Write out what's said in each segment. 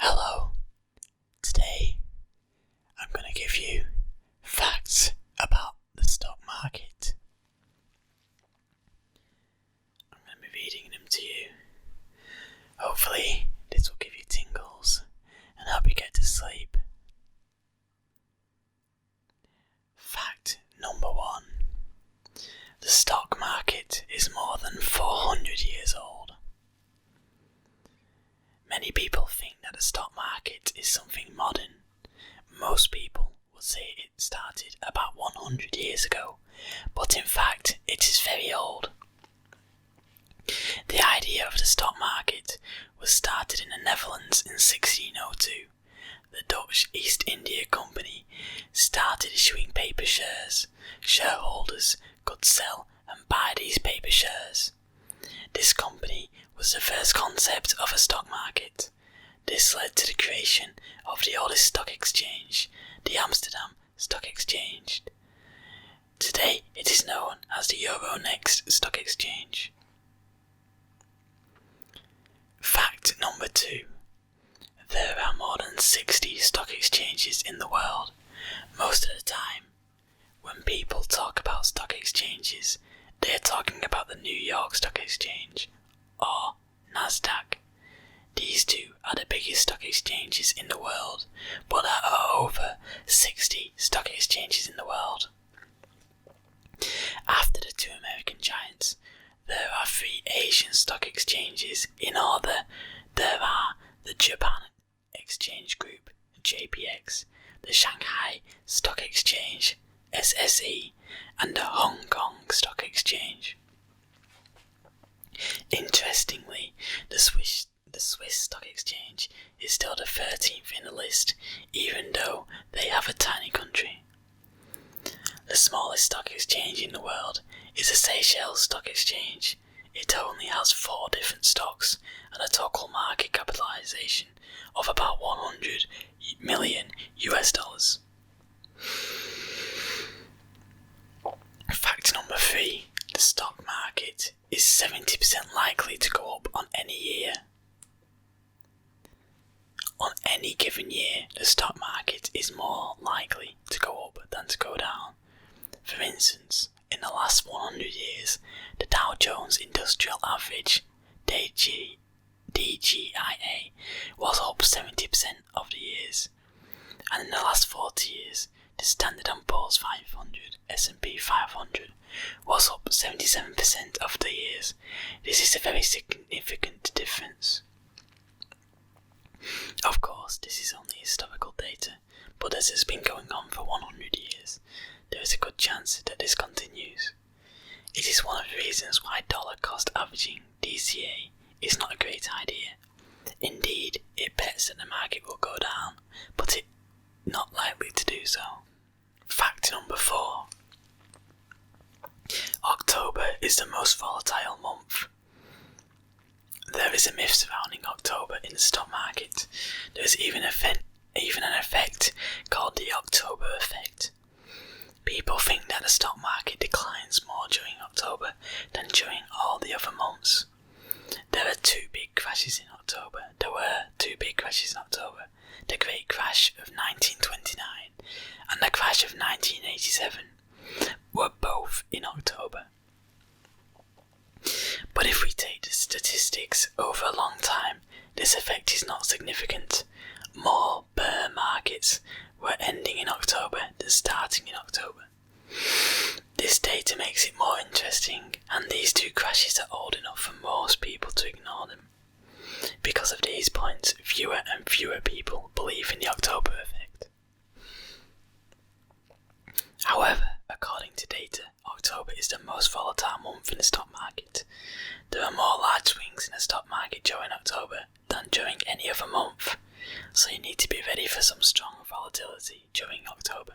Hello. Today I'm going to give you facts about the stock market. I'm going to be reading them to you. Hopefully this will give you tingles and help you get to sleep. Fact number 1. The stock market is more than 400 years old. Many people think that the stock market is something modern. Most people would say it started about 100 years ago, but in fact it is very old. The idea of the stock market was started in the Netherlands in 1602. The Dutch East India Company started issuing paper shares. Shareholders could sell and buy these paper shares. This company was the first concept of a stock market. This led to the creation of the oldest stock exchange, the Amsterdam Stock Exchange. Today it is known as the Euronext Stock Exchange. Fact number 2. There are more than 60 stock exchanges in the world. Most of the time, when people talk about stock exchanges, they are talking about the New York Stock Exchange, or Nasdaq. These two are the biggest stock exchanges in the world, but there are over 60 stock exchanges in the world. After the two American giants, there are 3 Asian stock exchanges in order. There are the Japan Exchange Group, JPX, the Shanghai Stock Exchange, SSE, and the Hong Kong Stock Exchange. Interestingly, the Swiss Stock Exchange is still the 13th in the list, even though they have a tiny country. The smallest stock exchange in the world is the Seychelles Stock Exchange. It only has 4 different stocks and a total market capitalization of about $100 million. Fact number 3. The stock market is 70% likely to go up on any year. On any given year, the stock market is more likely to go up than to go down. For instance, in the last 100 years, the Dow Jones Industrial Average, DJIA, was up 70% of the years. And in the last 40 years, the Standard & Poor's 500, S&P 500, was up 77% of the years. This is a very significant difference. Of course, this is only historical data, but as it's been going on for 100 years, there is a good chance that this continues. It is one of the reasons why dollar cost averaging, DCA, is not a great idea. Indeed, it bets that the market will go down, but it's not likely to do so. Fact number 4. October is the most volatile month. There is a myth surrounding October in the stock market. There is even an effect called the October effect. People think that the stock market declines more during October than during all the other months. There were 2 big crashes in October. The Great Crash of 1929 and the crash of 1987 were both in October. But if we take the statistics over a long time, this effect is not significant. More bear markets were ending in October than starting in October. This data makes it more interesting, and these 2 crashes are old enough for most people to ignore them. Because of these points, fewer and fewer people believe in the October effect. However, according to data, October is the most volatile month in the stock market. There are more large swings in the stock market during October than during any other month, so you need to be ready for some strong volatility during October.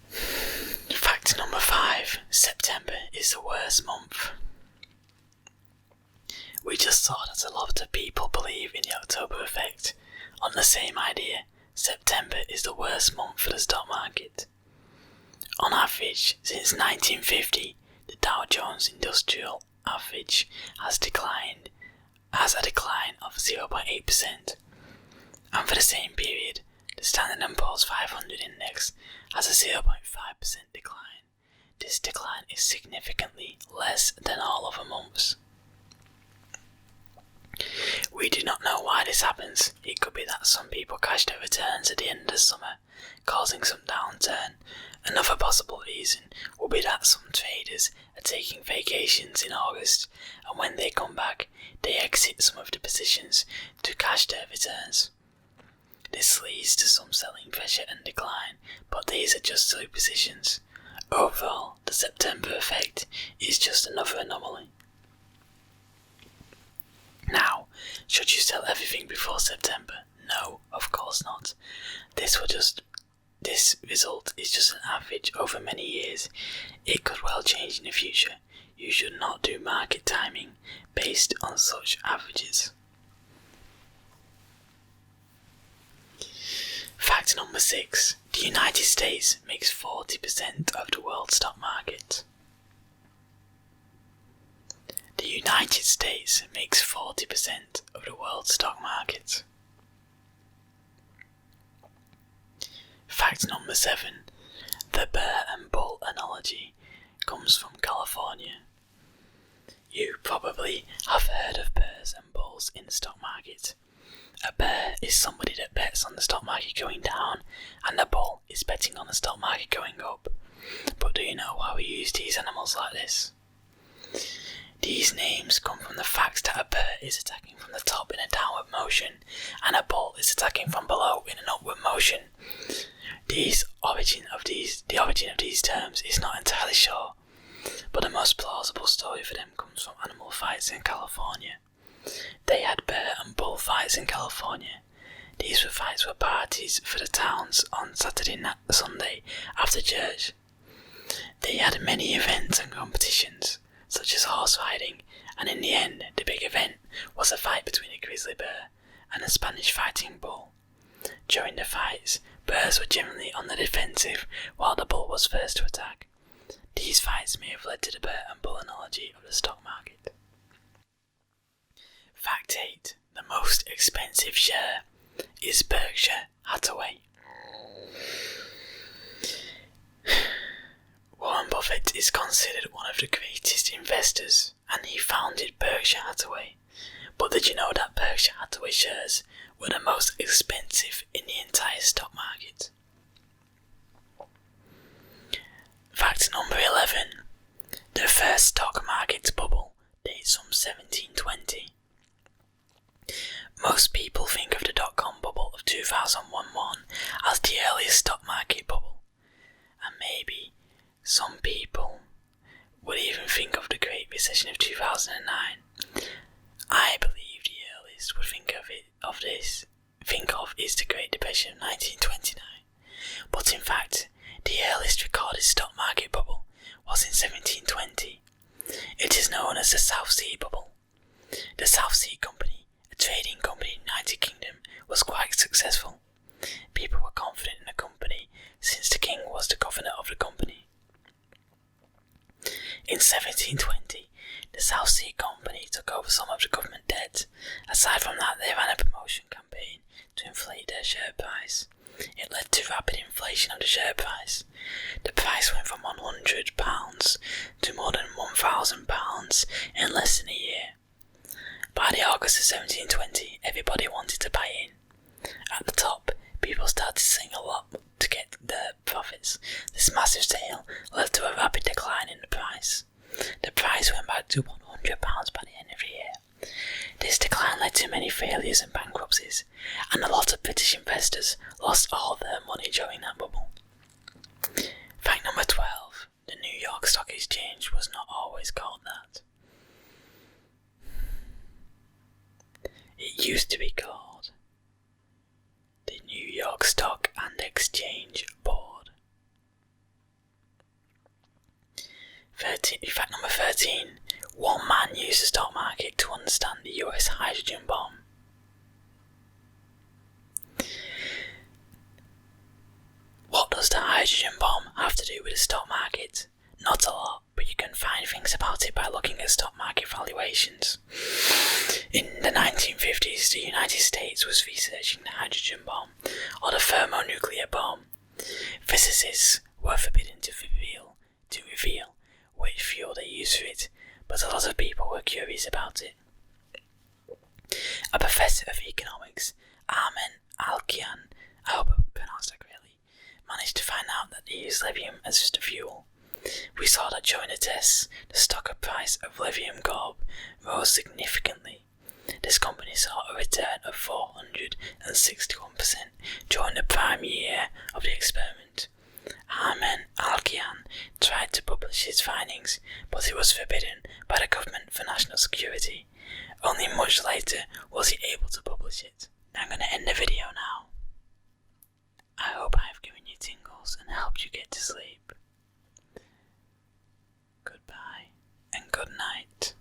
Fact number 5. September is the worst month. We just saw that a lot of people believe in the October effect. On the same idea, September is the worst month for the stock market. On average, since 1950, the Dow Jones Industrial Average has 0.8%. And for the same period, the Standard & Poor's 500 index has a 0.5% decline. This decline is significantly less than all other months. We do not know why this happens. It could be that some people cash their returns at the end of the summer, causing some downturn. Another possible reason will be that some traders are taking vacations in August, and when they come back, they exit some of the positions to cash their returns. This leads to some selling pressure and decline, but these are just suppositions. Overall, the September effect is just another anomaly. Now, should you sell everything before September? No, of course not. This result is just an average over many years. It could well change in the future. You should not do market timing based on such averages. Fact number 6. The United States makes 40% of the world stock market. The United States makes 40% of the world's stock market. Fact number 7. The bear and bull analogy comes from California. You probably have heard of bears and bulls in the stock market. A bear is somebody that bets on the stock market going down, and a bull is betting on the stock market going up. But do you know why we use these animals like this? These names come from the fact that a bear is attacking from the top in a downward motion, and a bull is attacking from below in an upward motion. The origin of these terms is not entirely sure, but the most plausible story for them comes from animal fights in California. They had bear and bull fights in California. These fights were parties for the towns on Sunday after church. They had many events and competitions, such as horse riding, and in the end, the big event was a fight between a grizzly bear and a Spanish fighting bull. During the fights, bears were generally on the defensive, while the bull was first to attack. These fights may have led to the bear and bull analogy of the stock market. Fact 8. The most expensive share is Berkshire Hathaway. Warren Buffett is considered one of the greatest investors, and he founded Berkshire Hathaway. But did you know that Berkshire Hathaway shares were the most expensive in the entire stock market? Fact number 11. The first stock market bubble dates from 1720. Most people think of the dot-com bubble of 2001 as the earliest stock market bubble, and maybe some people would even think of the Great Recession of 2009. I believe the earliest would think of is the Great Depression of 1929, but in fact, the earliest recorded stock market bubble was in 1720. It is known as the South Sea Bubble. The South Sea Company, a trading company in the United Kingdom, was quite successful. People were confident in the company since the king was the governor of the company. In 1720, the South Sea Company took over some of the government debt. Aside from that, they ran a promotion campaign to inflate their share price. It led to rapid inflation of the share price. The price went from £100 to more than £1,000 in less than a year. By the August of 1720, everybody wanted to buy in. At the top, people started selling a lot to get their profits. This massive sale led to a rapid decline in the price. The price went back to £100 by the end of the year. This decline led to many failures and bankruptcies, and a lot of British investors lost all their money during that bubble. Fact number 12. The New York Stock Exchange was not always called that. It used to be called the New York Stock and Exchange Board. Fact number 13. One man used the stock market to understand the US hydrogen bomb. What does the hydrogen bomb have to do with the stock market? Not a lot, but you can can find things about it by looking at stock market valuations. In the 1950s, the United States was researching the hydrogen bomb or the thermonuclear bomb. Physicists were forbidden to reveal which fuel they used for it, but a lot of people were curious about it. A professor of economics, Armen Alkian, I hope I pronounced that correctly, managed to find out that they used lithium as just a fuel. We saw that during the tests, the stock price of Lithium Corp rose significantly. This company saw a return of 461% during the prime year of the experiment. Armen Alkian tried to publish his findings, but it was forbidden by the government for national security. Only much later was he able to publish it. I'm going to end the video now. I hope I have given you tingles and helped you get to sleep. Goodbye and good night.